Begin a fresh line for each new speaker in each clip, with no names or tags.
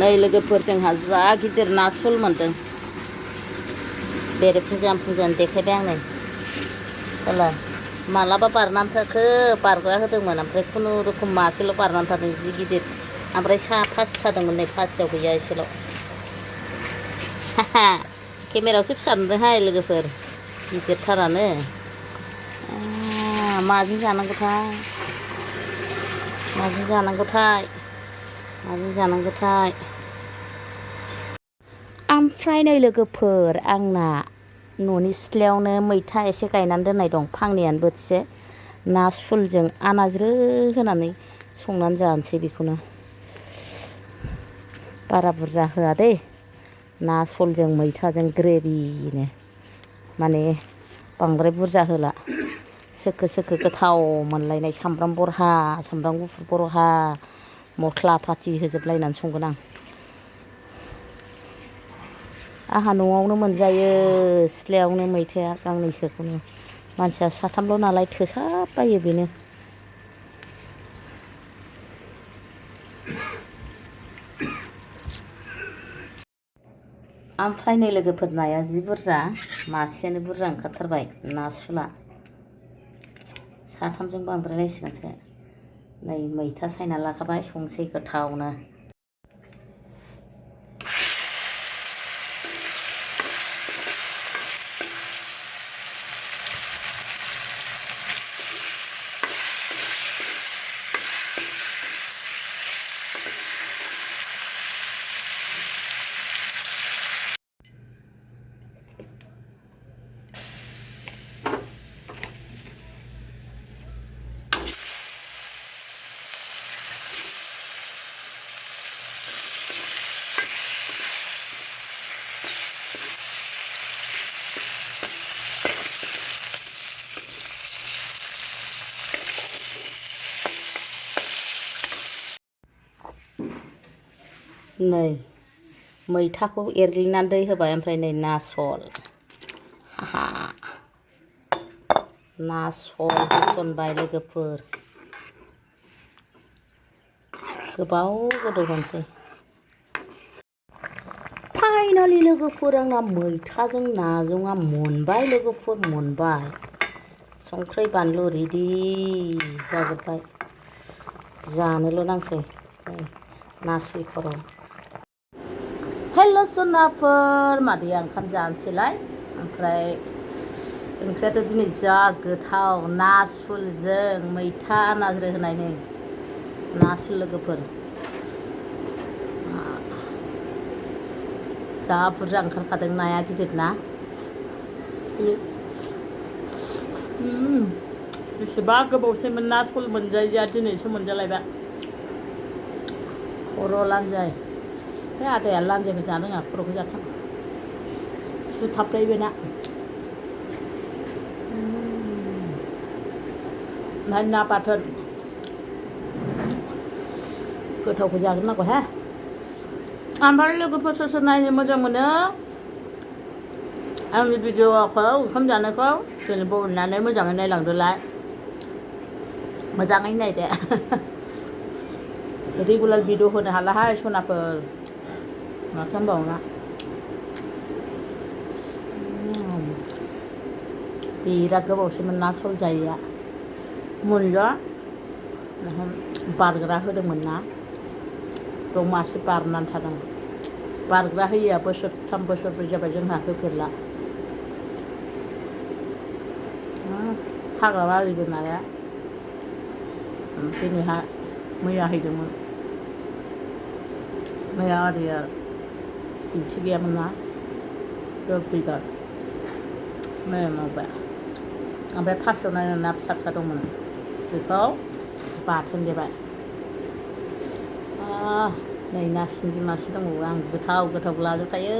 नै लोगोफोर जोंहा जा गिदिर ना सल मोनदों बेरे फुजान देखायबाय आं नै दालाय मालाबा बारनानै थाखो बारग्रा होदोंमोन ओमफ्राय खुनुरुखुम मासेल' बारनानै थादों जि गिदिर ओमफ्राय फासि सादोंमोन नै फासियाव गैया एसेल' हाहा केमेरायावसो फिसा नुदोंहाय लोगोफोर गिदिरथारानो माजों जानांगौथाय ओमफ्राय नै लोगोफोर आंना न'नि सिथ्लायावनो मैथा एसे गायनानै दोननाय दं फांनैयानो बोथिसे ना सुलजों आनाज्रो होनानै संनानै जानोसै बेखौनो बारा बुरजा होआ दै ना सलजों मैथाजों ग्रेभिनो माने बांद्राय बुरजा होला सोखो गोथाव मोनलायनाय सामब्राम बरहा सामब्राम गुफुर बरहा मस्ला फाथि होजोबलायनानै संगोन आंहा न'आवनो मोनजायो सिथ्लायावनो मैथाया गांनैसोखौनो मानसिया साथामल' नालाय थोसाबबायो बेनो ओमफ्राय नै लोगोफोर नाया जि बुरजा मासेयानो बुरजा ओंखारथारबाय ना सुला साथामजों बांद्रायलायसिगोनसो नै मैथा सायना लाखाबाय संसै गोथावनो नै मैथाखौ एरग्लिनानै दै होबाय ओमफ्राय नै ना सल हाहा ना सल होसनबाय लोगोफोर गोबाव गोदौ होनोसै फाइनालि लोगोफोर आंना मैथाजों नाजोंआ मोनबाय लोगोफोर मोनबाय संख्रि बानलु रेडि जाजोब्बाय जानोल' नांसै ना सल खर' हेल' सनाफोर मादैया ओंखाम जानोसैलाय ओमफ्राय ओंख्रियाथ' दिनै जा गोथाव ना सुलजों मैथा नाज्रो होनाय नै ना सुल लोगोफोर जा बुरजा ओंखारखादों नाया गिदिर ना बेसेबा गोबावसैमोन ना सल मोनजायैया दिनैसो मोनजालायबाय खर' लानजाय बे आदाया लान्जायखौ जानो रोङा खर'खौ जाथां सुथाबलायबायना ओमफ्राय ना बाथोन गोथावखौ जाग्रोनांगौ हे ओमफ्राय लोगोफोर सोर सोर नायनो मोजां मोनो आंनि भिडिअ'खौ ओंखाम जानायखौ जेनेबा अननानै मोजाङै नायलांदोलाय मोजाङै नायदो रेगुलार भिडिअ होनो हालाहाय सनाफोर माथो होनबावना बिराद गोबावसैमोन ना सल जायैया मोनला बारग्रा होदोंमोन ना दं मासे बारनानै थादों बारग्रा होयैया बोसोरथाम बोसोरब्रै जाबाय जोंहा होफेरला हाग्रा बारिबो नाया दिनैहा मैया हैदोंमोन मैया आदैया डिउटि गैयामोन ना फैबाय मैया मावबाय ओमफ्राय फार्स्टआव नायना ना फिसा फिसा दंमोन बेखौ बाथोन देबाय नै ना सिंगि मासे दंबावो आं गोथाव लाजोबखायो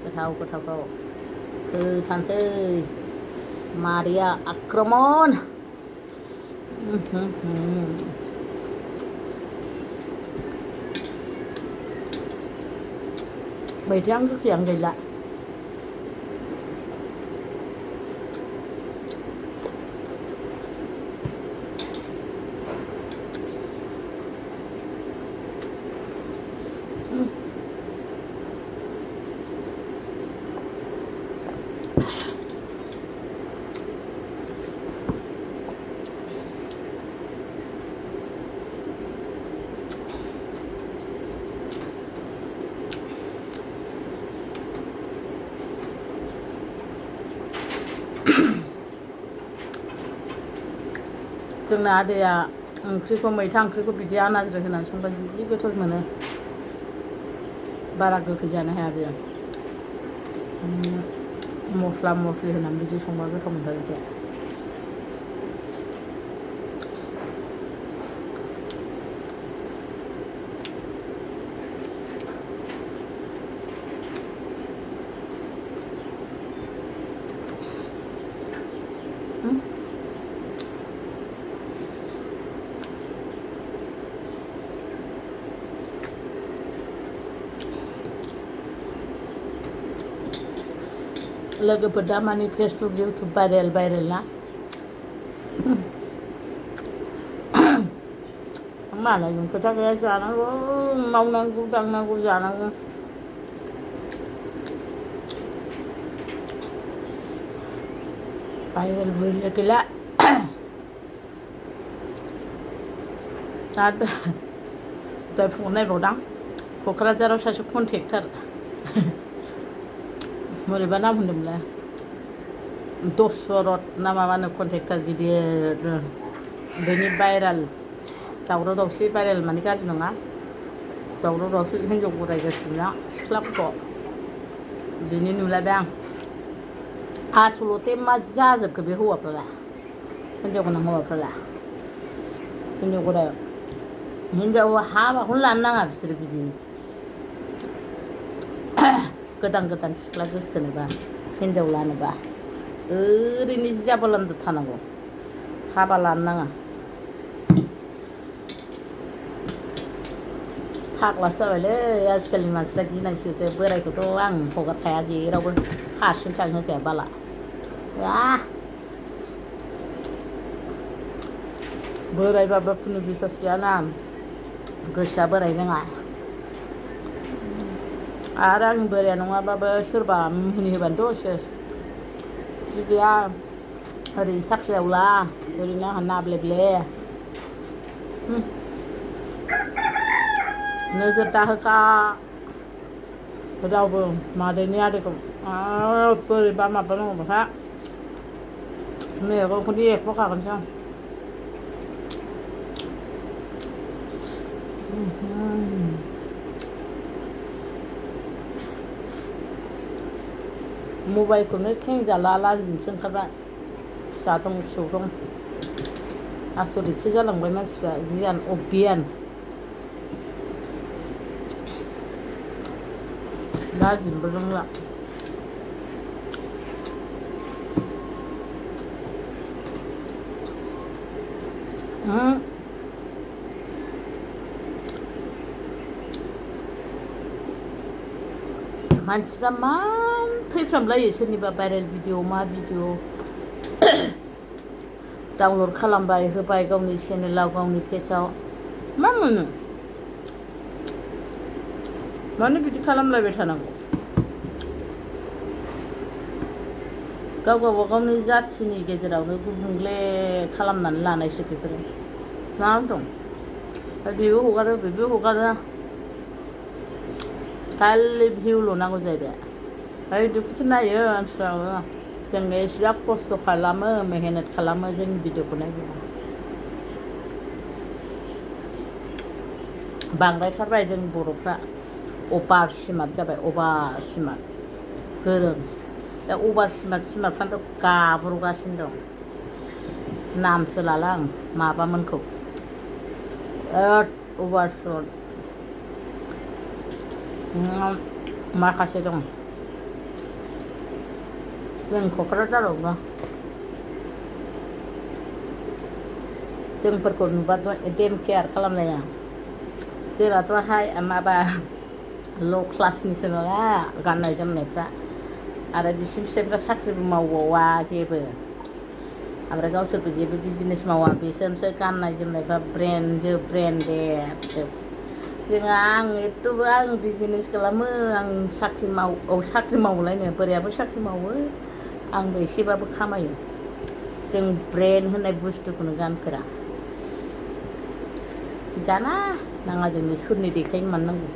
गोथावखौ होथारसै मादैया आक्रमन मैथायानो गोखैयानो गैला जोंना आदैया ओंख्रिखौ मैथा ओंख्रिखौ बिदि आनाज्रि होनानै संबा जि गोथाव मोनो बारा गोखै जानो हाया बेयो मस्ला मस्लि होनानै बिदि संबा गोथाव मोनथारो बे लोगोफोर दा माने फेसबुक इउटुब भाइरेल ना मालायजों खोथा गैया जानांगौ मावनांगौ दांनांगौ जानांगौ भाइरेल गैला आरो दहाय फुङाव नायबावदां क'क्राझाराव सासे कन्ट्रेक्टार बोरैबा नाम होनदोंमोनलाय दशरथ ना माबानो कन्ट्रेक्टार गिदिर बेनि भाइरेल दावराव दावसि भाइरेल माने गाज्रि नङा दावराव दावसि हिन्जाव बरायगासिनो सिख्ला गथ' बेनि नुलायबाय आं आसलथे मा जाजोबखो बे हौवाफ्रालाय हिन्जाव गोनां हौवाफ्रालाय हिन्जाव हाबाखौनो लानो नाङा बिसोरो बिदि गोदान सिख्ला गोसथोनोबा हिन्जाव लानोबा ओरैनो जाबालान्दा थानांगौ हाबा लानो नाङा फाग्लासो जाबायलै आजिखालिनि मानसिफ्रा गिनांसिगौसो बोरायखौथ' आं हगारखाया जेरावबो हारसिं थांहोखाया बाला बोरायबाबो खुनु बिसास गैयाना गोसोआ बोराय रोङा आरो आंनि बोराया नङाबाबो सोरबा मुहिनि होबानोथ' सेस बिदि गैया ओरैनो साख्रियावला ओरैनो आंहा नाब्लेब्ले नोजोर दाहोखा रावबो मादैनि आदैखौ बोरैबा माबा नांगौबा मैगंखौनो एख्ल'खागोनसो आं मबाइलखौनो खेंजाला लाजिनोसो ओंखारबाय फिसा दं फिसौ दं आसरितसो जालांबाय मानसिफ्रा गियान अगियान लाजिनोबो रोंला मानसिफ्रा मा थैफ्रामलायो सोरनिबा भाइरेल भिडिअ मा भिडिअ डाउनलड खालामबाय होबाय गावनि चेनेलाव गावनि पेजआव मा मोनो मानो बिदि खालामलायबाय थानांगौ गावगावनि जाथिनि गेजेरावनो गुबुंले खालामनानै लानायसो बेफोरो मा दं बेबो हगारो बेबो हगारो खालि भिउल' नांगौ जाहैबाय बिदिखौसो नायो मानसिफ्राबो जों एसेबां खस्थ' खालामो मेहनत खालामो जोंनि भिडिअखौ नायबा बांद्रायथारबाय जों बर'फ्रा अभार स्मार्ट जाबाय अभार स्मार्ट गोरों दा अभार स्मार्टफ्रानोथ' गाब्र'गासिनो दं नामसो लाला आं माबामोनखौ अभार स्मार्ट माखासे दं जों क'क्राझारावबो जोंफोरखौ नुबाथ' देम केयार खालामलाया जोंनाथ' हाय माबा ल' क्लासनिसो नालाय गाननाय जोमनायफ्रा आरो बिसिनि फिसाइफ्रा साख्रिबो मावबावा जेबो ओमफ्राय गावसोरबो जेबो बिजनेस मावा बिसोरनोसो गाननाय जोमनायफ्रा ब्रेन्डेड जोंहा आं एथ'बो आं बिजनेस खालामो आं साख्रि मावलायनो बोरायाबो साख्रि मावो आंबो एसेबाबो खामायो जों ब्रेन होननाय बुस्थुखौनो गानफेरा गाना नाङा जोंनो सोरनि देखायनो मानो नांगौ